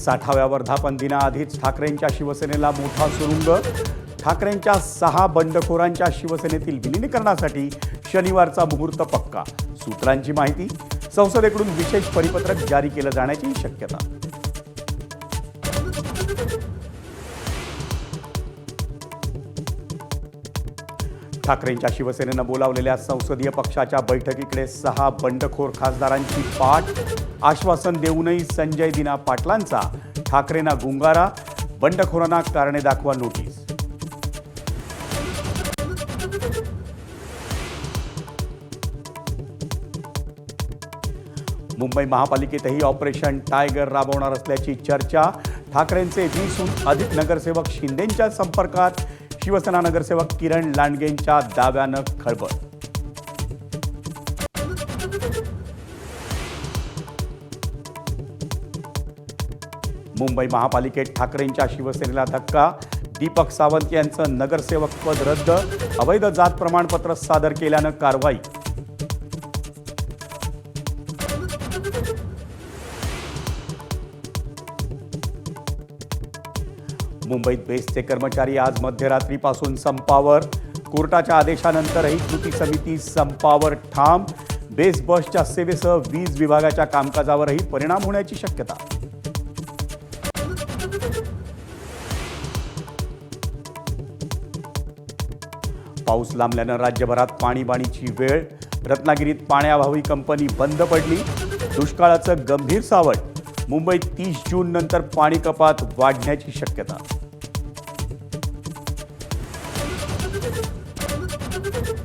60व्या वर्धापन दिनाआधीच ठाकरेंच्या शिवसेनेला मोठा सुरुंग। ठाकरेंच्या 6 बंडखोरांच्या शिवसेनेतील विलीनीकरणासाठी शनिवारचा मुहूर्त पक्का। सूत्रांची माहिती, संसदेकडून विशेष परिपत्रक जारी केलं जाण्याची शक्यता। ठाकरेंच्या शिवसेनेनं बोलावलेल्या संसदीय पक्षाच्या बैठकीकडे 6 बंडखोर खासदारांची पाठ। आश्वासन देऊनही संजय दिना पाटलांचा ठाकरेंना गुंगारा। बंडखोरांना कारणे दाखवा नोटीस। मुंबई महापालिकेतही ऑपरेशन टायगर राबवणार असल्याची चर्चा। ठाकरेंचे 20हून अधिक नगरसेवक शिंदेंच्या संपर्कात। शिवसेना नगरसेवक किरण लांडगेंच्या दाव्यानं खळबळ। मुंबई महापालिकेत ठाकरेंच्या शिवसेनेला धक्का। दीपक सावंत यांचं नगरसेवकपद रद्द। अवैध जात प्रमाणपत्र सादर केल्यानं कारवाई। मुंबईत बेस्टचे कर्मचारी आज मध्यरात्रीपासून संपावर। कोर्टाच्या आदेशानंतरही कृती समिती संपावर ठाम। बेस्ट बसच्या सेवेसह वीज विभागाच्या कामकाजावरही परिणाम होण्याची शक्यता। पाऊस लांबल्यानं राज्यभरात पाणीबाणीची वेळ। रत्नागिरीत पाण्याअभावी कंपनी बंद पडली। दुष्काळाचं गंभीर सावट। मुंबईत 30 जून नंतर पाणी कपात वाढण्याची शक्यता।